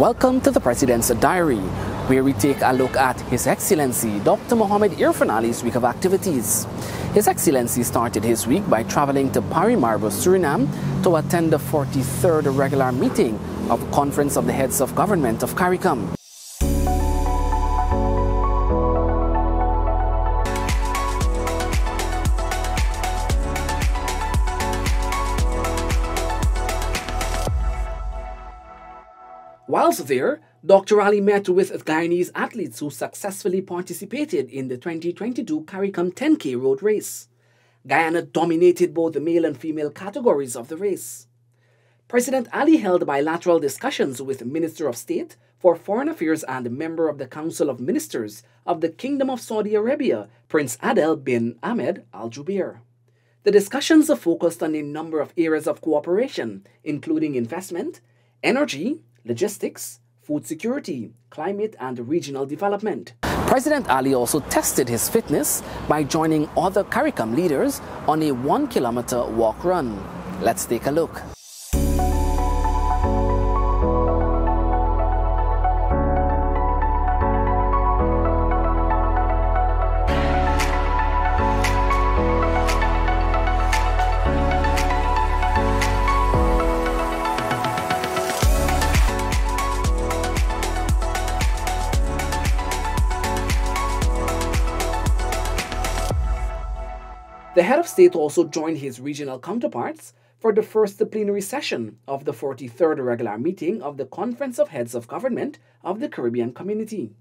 Welcome to the President's Diary, where we take a look at His Excellency Dr. Mohamed Irfaan Ali's week of activities. His Excellency started his week by traveling to Paramaribo, Suriname to attend the 43rd regular meeting of the Conference of the Heads of Government of CARICOM. Whilst there, Dr. Ali met with Guyanese athletes who successfully participated in the 2022 CARICOM 10K road race. Guyana dominated both the male and female categories of the race. President Ali held bilateral discussions with Minister of State for Foreign Affairs and member of the Council of Ministers of the Kingdom of Saudi Arabia, Prince Adel bin Ahmed Al Jubeir. The discussions focused on a number of areas of cooperation, including investment, energy, logistics, food security, climate and regional development. President Ali also tested his fitness by joining other CARICOM leaders on a 1-kilometer walk-run. Let's take a look. The head of state also joined his regional counterparts for the first plenary session of the 43rd regular meeting of the Conference of Heads of Government of the Caribbean Community.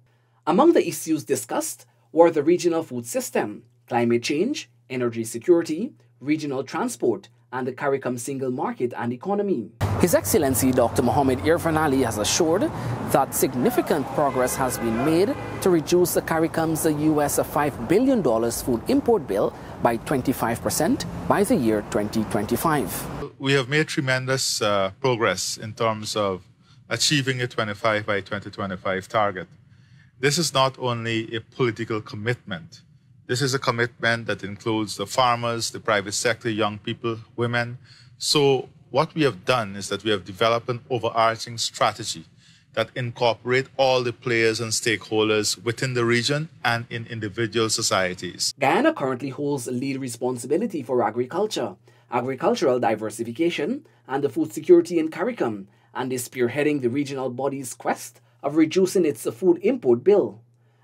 Among the issues discussed were the regional food system, climate change, energy security, regional transport, and the CARICOM single market and economy. His Excellency Dr. Mohamed Irfaan Ali has assured that significant progress has been made to reduce the CARICOM's US $5 billion food import bill by 25% by the year 2025. We have made tremendous progress in terms of achieving a 25 by 2025 target. This is not only a political commitment. This is a commitment that includes the farmers, the private sector, young people, women. So what we have done is that we have developed an overarching strategy that incorporate all the players and stakeholders within the region and in individual societies. Guyana currently holds lead responsibility for agriculture, agricultural diversification, and the food security in CARICOM, and is spearheading the regional body's quest of reducing its food import bill.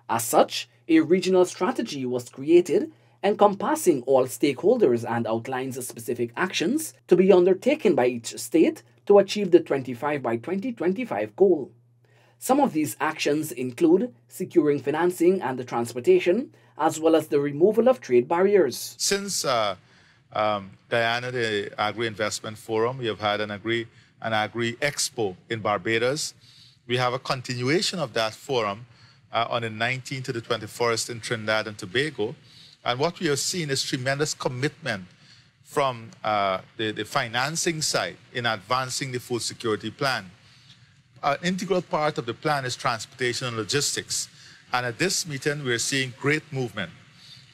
As such, a regional strategy was created encompassing all stakeholders and outlines specific actions to be undertaken by each state to achieve the 25 by 2025 goal. Some of these actions include securing financing and the transportation, as well as the removal of trade barriers. Since Guyana, the Agri-Investment Forum, we have had an Agri-Expo in Barbados. We have a continuation of that forum on the 19th to the 21st in Trinidad and Tobago. And what we have seen is tremendous commitment from the financing side in advancing the food security plan. An integral part of the plan is transportation and logistics. And at this meeting, we're seeing great movement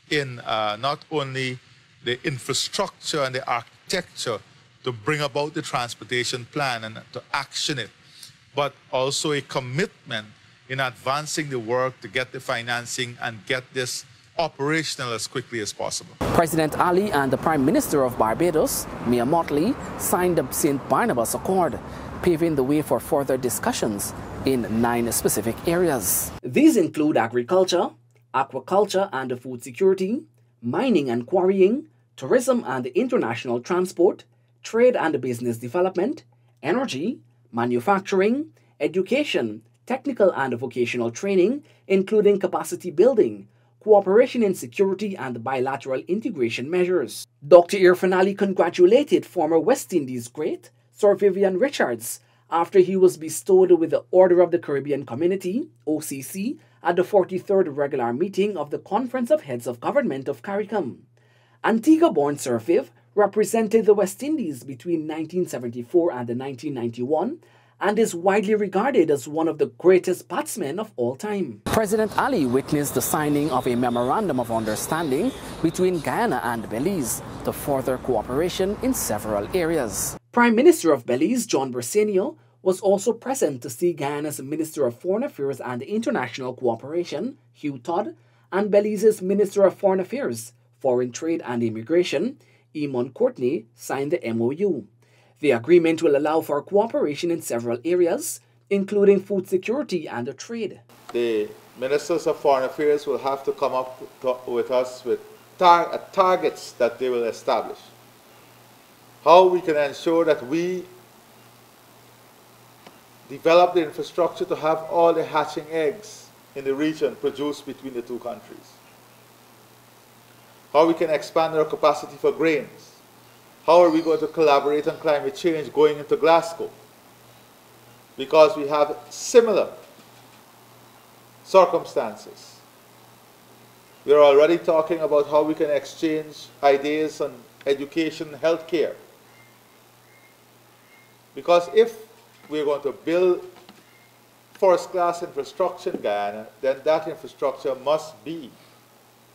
in not only the infrastructure and the architecture to bring about the transportation plan and to action it, but also a commitment in advancing the work to get the financing and get this operational as quickly as possible. President Ali and the Prime Minister of Barbados, Mia Mottley, signed the St. Barnabas Accord, paving the way for further discussions in 9 specific areas. These include agriculture, aquaculture and food security, mining and quarrying, tourism and international transport, trade and business development, energy, manufacturing, education, technical and vocational training, including capacity building, cooperation in security and bilateral integration measures. Dr. Irfaan Ali congratulated former West Indies great Sir Vivian Richards after he was bestowed with the Order of the Caribbean Community, OCC, at the 43rd regular meeting of the Conference of Heads of Government of CARICOM. Antigua-born Sir Viv represented the West Indies between 1974 and 1991 and is widely regarded as one of the greatest batsmen of all time. President Ali witnessed the signing of a Memorandum of Understanding between Guyana and Belize to further cooperation in several areas. Prime Minister of Belize, John Bersenio, was also present to see Guyana's Minister of Foreign Affairs and International Cooperation, Hugh Todd, and Belize's Minister of Foreign Affairs, Foreign Trade and Immigration, Eamon Courtney, sign the MOU. The agreement will allow for cooperation in several areas, including food security and trade. The Ministers of Foreign Affairs will have to come up with us with targets that they will establish. How we can ensure that we develop the infrastructure to have all the hatching eggs in the region produced between the two countries. How we can expand our capacity for grains. How are we going to collaborate on climate change going into Glasgow? Because we have similar circumstances. We are already talking about how we can exchange ideas on education and healthcare. Because if we're going to build first-class infrastructure in Guyana, then that infrastructure must be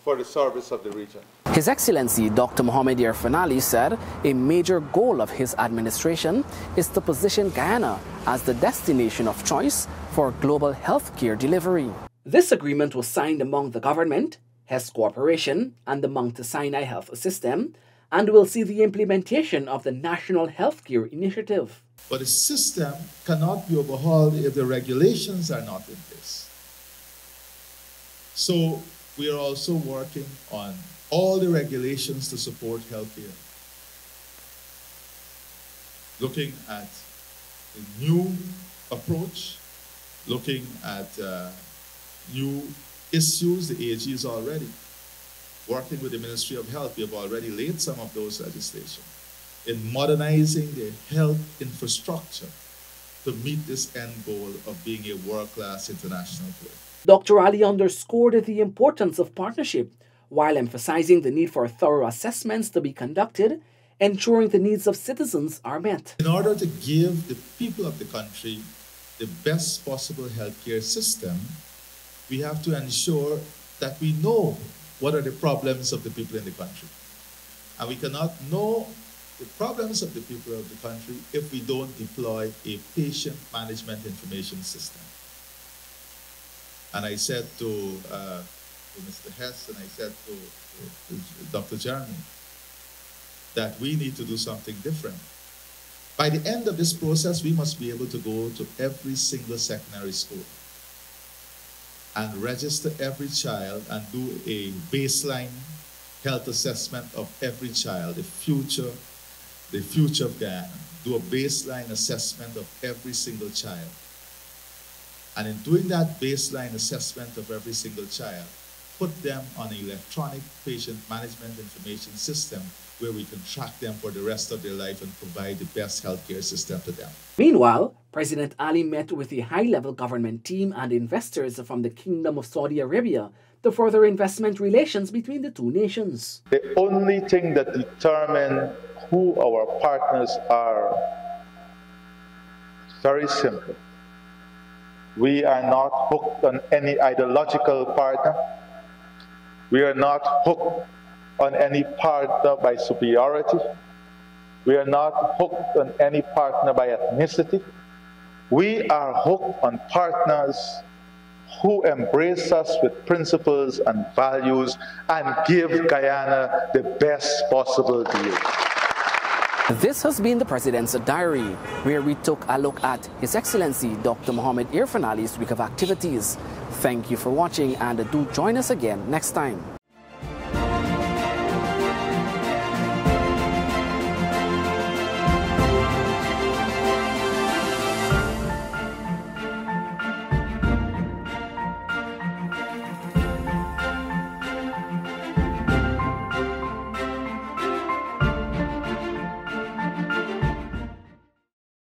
for the service of the region. His Excellency Dr. Mohamed Irfaan Ali said a major goal of his administration is to position Guyana as the destination of choice for global healthcare delivery. This agreement was signed among the government, Hess Corporation, and the Mount Sinai Health System, and will see the implementation of the National Healthcare Initiative. But the system cannot be overhauled if the regulations are not in place. So we are also working on all the regulations to support healthcare. Looking at a new approach, looking at new issues. The AG is already working with the Ministry of Health. We have already laid some of those legislation in modernizing the health infrastructure to meet this end goal of being a world-class international player. Dr. Ali underscored the importance of partnership while emphasizing the need for thorough assessments to be conducted, ensuring the needs of citizens are met. In order to give the people of the country the best possible healthcare system, we have to ensure that we know what are the problems of the people in the country. And we cannot know the problems of the people of the country if we don't deploy a patient management information system. And I said to Mr. Hess and I said to Dr. Jeremy that we need to do something different. By the end of this process, we must be able to go to every single secondary school and register every child and do a baseline health assessment of every child, the future of Guyana. Do a baseline assessment of every single child. And in doing that baseline assessment of every single child, put them on an electronic patient management information system where we can track them for the rest of their life and provide the best healthcare system to them. Meanwhile, President Ali met with the high-level government team and investors from the Kingdom of Saudi Arabia to further investment relations between the two nations. The only thing that determines who our partners are is very simple. We are not hooked on any ideological partner. We are not hooked on any partner by superiority. We are not hooked on any partner by ethnicity. We are hooked on partners who embrace us with principles and values and give Guyana the best possible deal. This has been the President's Diary, where we took a look at His Excellency Dr. Mohamed Irfaan Ali's week of activities. Thank you for watching and do join us again next time.